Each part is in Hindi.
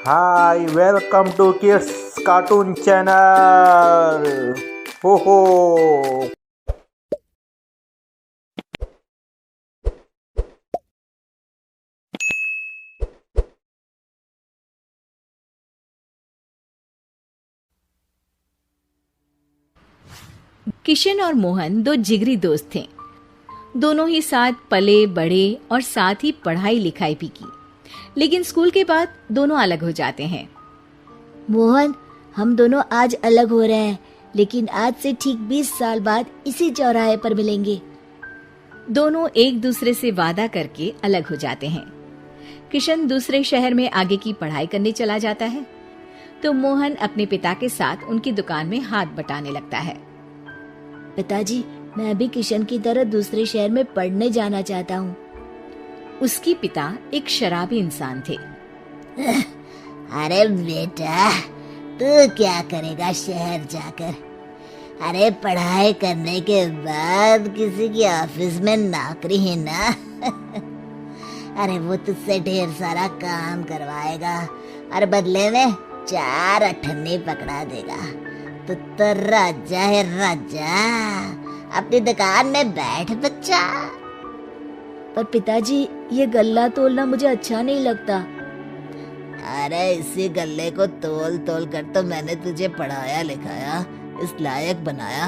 Hi welcome to kids cartoon channel. हो हो। किशन और मोहन दो जिगरी दोस्त थे। दोनों ही साथ पले बढ़े और साथ ही पढ़ाई लिखाई भी की, लेकिन स्कूल के बाद दोनों अलग हो जाते हैं। मोहन, हम दोनों आज अलग हो रहे हैं, लेकिन आज से ठीक 20 साल बाद इसी चौराहे पर मिलेंगे। दोनों एक दूसरे से वादा करके अलग हो जाते हैं। किशन दूसरे शहर में आगे की पढ़ाई करने चला जाता है, तो मोहन अपने पिता के साथ उनकी दुकान में हाथ बटाने लगता है। पिताजी, मैं भी किशन की तरह दूसरे शहर में पढ़ने जाना चाहता हूँ। उसके पिता एक शराबी इंसान थे। अरे बेटा, तू क्या करेगा शहर जाकर? अरे पढ़ाई करने के बाद किसी की ऑफिस में नौकरी है ना। अरे वो तुझसे ढेर सारा काम करवाएगा और बदले में 4 अठन्नी पकड़ा देगा। तो राजा है राजा, अपनी दुकान में बैठ बच्चा। पर पिताजी, ये गल्ला तोलना मुझे अच्छा नहीं लगता। अरे इसी गल्ले को तोल तोल कर तो मैंने तुझे पढ़ाया लिखाया, इस लायक बनाया,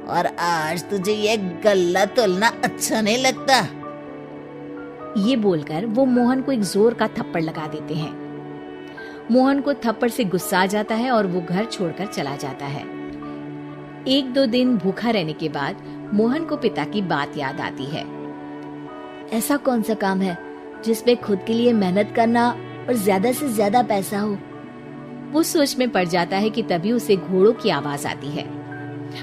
और आज तुझे ये गल्ला तोलना अच्छा नहीं लगता। ये बोलकर वो मोहन को एक जोर का थप्पड़ लगा देते हैं। मोहन को थप्पड़ से गुस्सा आ जाता है और वो घर छोड़कर चला जाता है। 1-2 दिन भूखा रहने के बाद मोहन को पिता की बात याद आती है। ऐसा कौन सा काम है जिसमें खुद के लिए मेहनत करना और ज्यादा से ज्यादा पैसा हो? वो सोच में पड़ जाता है कि तभी उसे घोड़ों की आवाज आती है।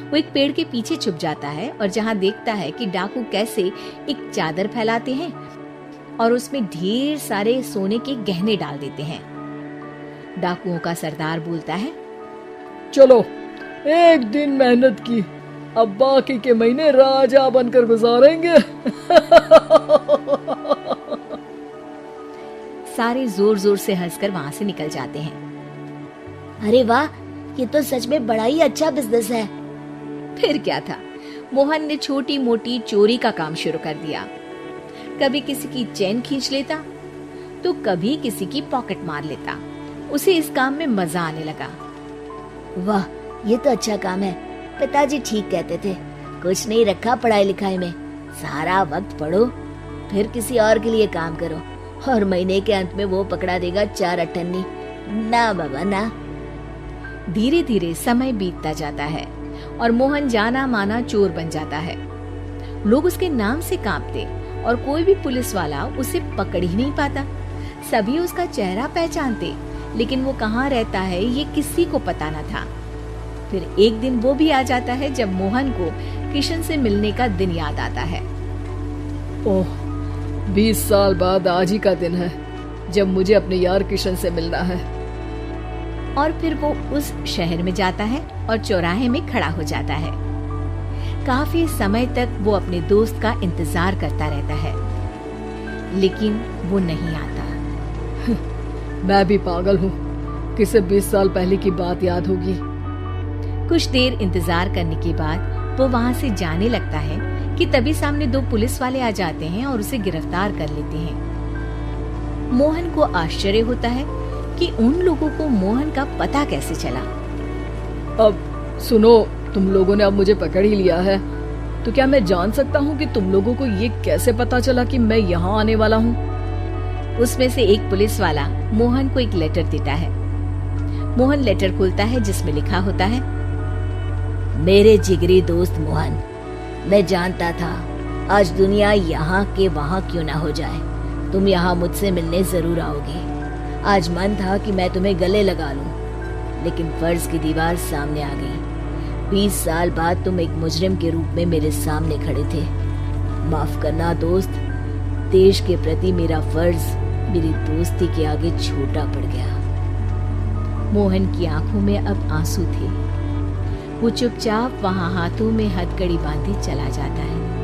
वो एक पेड़ के पीछे छुप जाता है और जहाँ देखता है कि डाकू कैसे एक चादर फैलाते हैं और उसमें ढेर सारे सोने के गहने डाल देते हैं। डाकुओं का सरदार बोलता है, चलो, एक दिन मेहनत की, अब बाकी के महीने राजा बनकर गुजारेंगे। सारे जोर जोर से हंसकर वहाँ से निकल जाते हैं। अरे वाह, ये तो सच में बड़ा ही अच्छा बिजनेस है। फिर क्या था, मोहन ने छोटी मोटी चोरी का काम शुरू कर दिया। कभी किसी की चेन खींच लेता तो कभी किसी की पॉकेट मार लेता। उसे इस काम में मजा आने लगा। वाह, ये तो अच्छा काम है। पिताजी ठीक कहते थे, कुछ नहीं रखा पढ़ाई लिखाई में, सारा वक्त पढ़ो, फिर किसी और के लिए काम करो, और महीने के अंत में वो पकड़ा देगा 4 अठन्नी। ना बाबा ना। धीरे धीरे समय बीतता जाता है और मोहन जाना माना चोर बन जाता है। लोग उसके नाम से कांपते और कोई भी पुलिस वाला उसे पकड़ ही नहीं पाता। सभी उसका चेहरा पहचानते, लेकिन वो कहाँ रहता है ये किसी को पता न था। फिर एक दिन वो भी आ जाता है जब मोहन को किशन से मिलने का दिन याद आता है। ओह, 20 साल बाद आज ही का दिन है जब मुझे अपने यार किशन से मिलना है। और फिर वो उस शहर में जाता है और चौराहे में खड़ा हो जाता है। काफी समय तक वो अपने दोस्त का इंतजार करता रहता है, लेकिन वो नहीं आता। मैं भी पागल हूँ, किसे 20 साल पहले की बात याद होगी। कुछ देर इंतजार करने के बाद वो वहाँ से जाने लगता है कि तभी सामने 2 पुलिस वाले आ जाते हैं और उसे गिरफ्तार कर लेते हैं। मोहन को आश्चर्य होता है कि उन लोगों को मोहन का पता कैसे चला। अब सुनो, तुम लोगों ने अब मुझे पकड़ ही लिया है, तो क्या मैं जान सकता हूँ कि तुम लोगों को ये कैसे पता चला कि मैं यहाँ आने वाला हूँ? उसमें से एक पुलिस वाला मोहन को एक लेटर देता है। मोहन लेटर खोलता है जिसमें लिखा होता है, मेरे जिगरी दोस्त मोहन, मैं जानता था आज दुनिया यहाँ के वहाँ क्यों ना हो जाए, तुम यहाँ मुझसे मिलने जरूर आओगे। आज मन था कि मैं तुम्हें गले लगा लूं, लेकिन फर्ज की दीवार सामने आ गई। 20 साल बाद तुम एक मुजरिम के रूप में मेरे सामने खड़े थे। माफ करना दोस्त, देश के प्रति मेरा फर्ज मेरी दोस्ती के आगे छोटा पड़ गया। मोहन की आंखों में अब आंसू थे। वो चुपचाप वहां हाथों में हथकड़ी बांधे चला जाता है।